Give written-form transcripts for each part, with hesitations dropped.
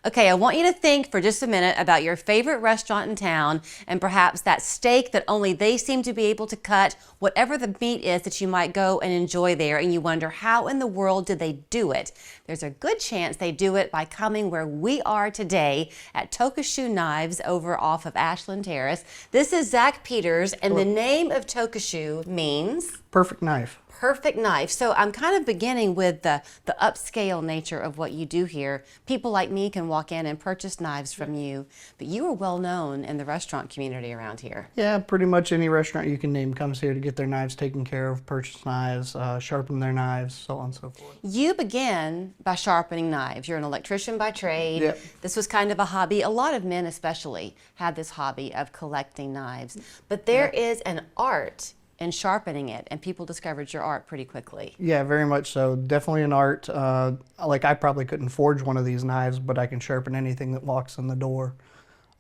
Okay, I want you to think for just a minute about your favorite restaurant in town and perhaps that steak that only they seem to be able to cut, whatever the meat is that you might go and enjoy there, and you wonder how in the world did they do it? There's a good chance they do it by coming where we are today at Tokushu Knives over off of Ashland Terrace. This is Zach Peters, and the name of Tokushu means? Perfect knife. Perfect knife. So I'm kind of beginning with the upscale nature of what you do here. People like me can walk in and purchase knives from you, but you are well known in the restaurant community around here. Yeah, pretty much any restaurant you can name comes here to get their knives taken care of, purchase knives, sharpen their knives, so on and so forth. You began by sharpening knives. You're an electrician by trade. Yep. This was kind of a hobby. A lot of men especially had this hobby of collecting knives, but there is an art and sharpening it, and people discovered your art pretty quickly. Yeah, very much so. Definitely an art. Like I probably couldn't forge one of these knives, but I can sharpen anything that walks in the door,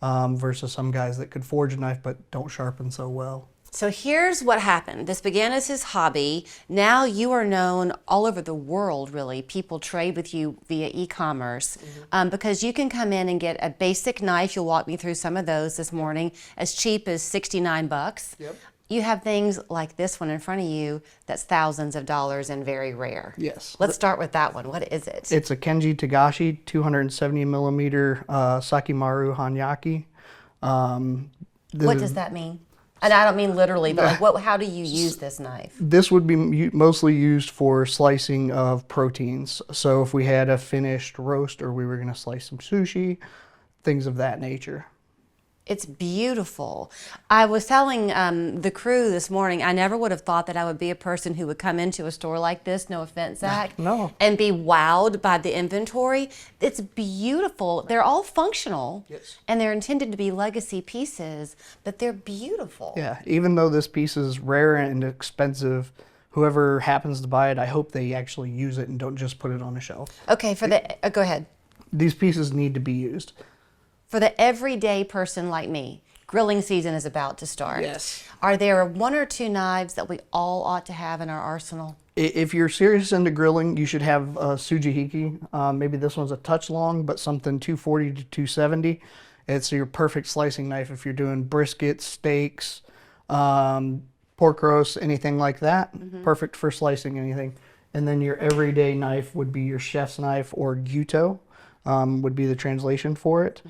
versus some guys that could forge a knife but don't sharpen so well. So here's what happened. This began as his hobby. Now you are known all over the world, really. People trade with you via e-commerce because you can come in and get a basic knife. You'll walk me through some of those this morning, as cheap as 69 bucks. Yep. You have things like this one in front of you that's thousands of dollars and very rare. Yes. Let's start with that one. What is it? It's a Kenji Tagashi 270 millimeter Sakimaru Hanyaki. What does that mean? And I don't mean literally, but like, how do you use this knife? This would be mostly used for slicing of proteins. So if we had a finished roast or we were going to slice some sushi, things of that nature. It's beautiful. I was telling the crew this morning, I never would have thought that I would be a person who would come into a store like this, no offense, Zach, No. and be wowed by the inventory. It's beautiful. They're all functional, Yes. and they're intended to be legacy pieces, but they're beautiful. Yeah, even though this piece is rare and expensive, whoever happens to buy it, I hope they actually use it and don't just put it on a shelf. Okay, go ahead. These pieces need to be used. For the everyday person like me, grilling season is about to start. Yes. Are there one or two knives that we all ought to have in our arsenal? If you're serious into grilling, you should have a Sujihiki. Maybe this one's a touch long, but something 240 to 270. It's your perfect slicing knife if you're doing briskets, steaks, pork roast, anything like that. Perfect for slicing anything. And then your everyday knife would be your chef's knife, or gyuto. Would be the translation for it.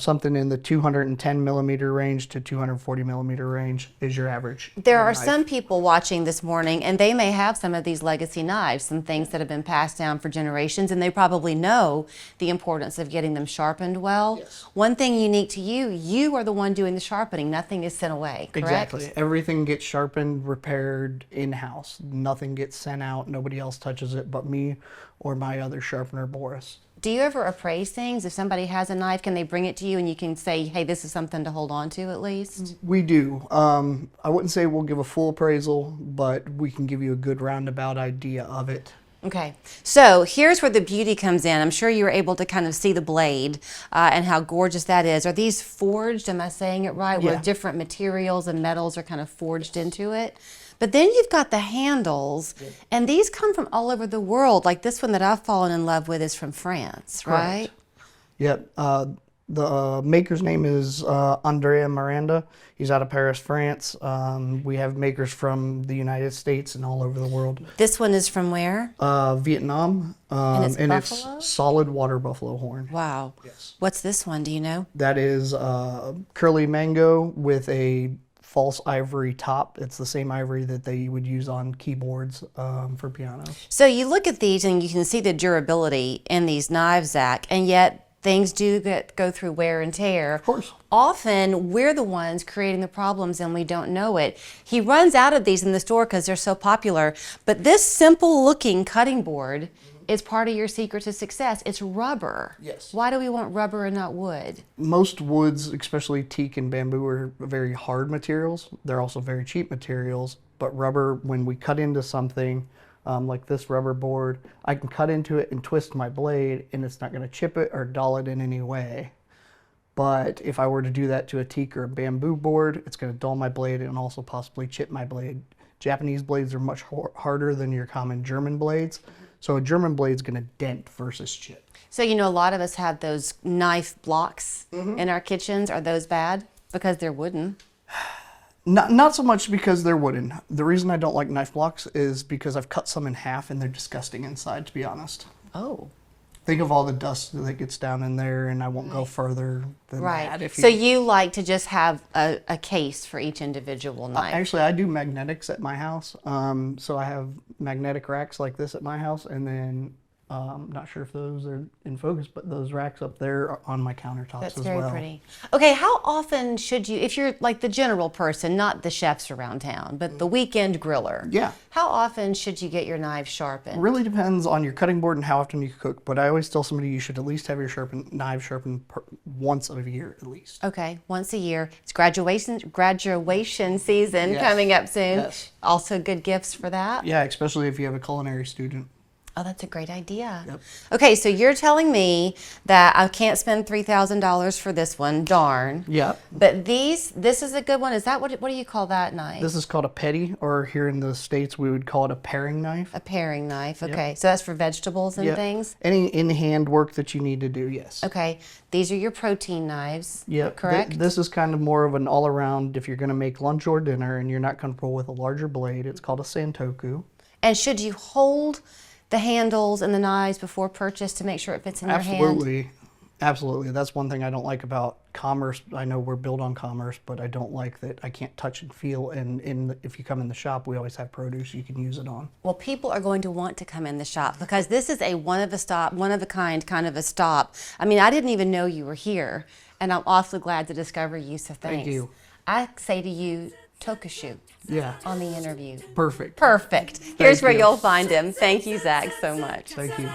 Something in the 210 millimeter range to 240 millimeter range is your average. There are knife. some people watching this morning, and they may have some of these legacy knives, some things that have been passed down for generations, and they probably know the importance of getting them sharpened well. Yes. One thing unique to you, you are the one doing the sharpening. Nothing is sent away, correct? Exactly. Everything gets sharpened, repaired in-house. Nothing gets sent out. Nobody else touches it but me or my other sharpener, Boris. Do you ever appraise things? If somebody has a knife, can they bring it to you and you can say, hey, this is something to hold on to at least? We do. I wouldn't say we'll give a full appraisal, but we can give you a good roundabout idea of it. Okay, so here's where the beauty comes in. I'm sure you were able to kind of see the blade and how gorgeous that is. Are these forged, am I saying it right, Yeah. where different materials and metals are kind of forged into it? But then you've got the handles, and these come from all over the world. Like this one that I've fallen in love with is from France, right? Yep. The maker's name is Andrea Miranda. He's out of Paris, France. We have makers from the United States and all over the world. This one is from where? Vietnam. And it's buffalo? It's solid water buffalo horn. Wow. Yes. What's this one, do you know? That is curly mango with a false ivory top. It's the same ivory that they would use on keyboards for pianos. So you look at these and you can see the durability in these knives, Zach, and yet things do go through wear and tear. Of course. Often we're the ones creating the problems and we don't know it. He runs out of these in the store because they're so popular, but this simple looking cutting board is part of your secret to success. It's rubber. Yes. Why do we want rubber and not wood? Most woods, especially teak and bamboo, are very hard materials. They're also very cheap materials, but rubber, when we cut into something, like this rubber board, I can cut into it and twist my blade and it's not going to chip it or dull it in any way. But if I were to do that to a teak or a bamboo board, it's going to dull my blade and also possibly chip my blade. Japanese blades are much harder than your common German blades, So a German blade's going to dent versus chip. So, you know, a lot of us have those knife blocks in our kitchens. Are those bad? Because they're wooden. Not so much because they're wooden. The reason I don't like knife blocks is because I've cut some in half and they're disgusting inside, to be honest. Oh. Think of all the dust that gets down in there, and I won't go further than that. Right. So you like to just have a case for each individual knife? Actually, I do magnetics at my house. So I have magnetic racks like this at my house, and then I'm not sure if those are in focus, but those racks up there are on my countertops That's as well. very pretty. Okay, how often should you, if you're like the general person, not the chefs around town, but the weekend griller, Yeah. how often should you get your knives sharpened? Really depends on your cutting board and how often you cook, but I always tell somebody you should at least have your knives sharpened once a year at least. Okay, once a year. It's graduation season Yes. coming up soon. Yes. Also good gifts for that. Yeah, especially if you have a culinary student. Oh, that's a great idea. Yep. Okay, so you're telling me that I can't spend $3,000 for this one, darn. Yep. But this is a good one. Is that, what do you call that knife? This is called a petty, or here in the States we would call it a paring knife. A paring knife, okay. So that's for vegetables and Yep. things? Any in-hand work that you need to do, yes. Okay, these are your protein knives, Yep. correct? This is kind of more of an all-around, if you're going to make lunch or dinner and you're not comfortable with a larger blade, it's called a santoku. And should you hold the handles and the knives before purchase to make sure it fits in your hand? Absolutely. Absolutely. That's one thing I don't like about commerce. I know we're built on commerce, but I don't like that I can't touch and feel. And if you come in the shop, we always have produce you can use it on. Well, people are going to want to come in the shop because this is a one of a kind of a stop. I mean, I didn't even know you were here, and I'm awfully glad to discover you, so thanks. Thank you. I say to you, Tokushu, Yeah. on the interview. Perfect. Perfect. Here's where you. you'll find him. Thank you, Zach, so much. Thank you.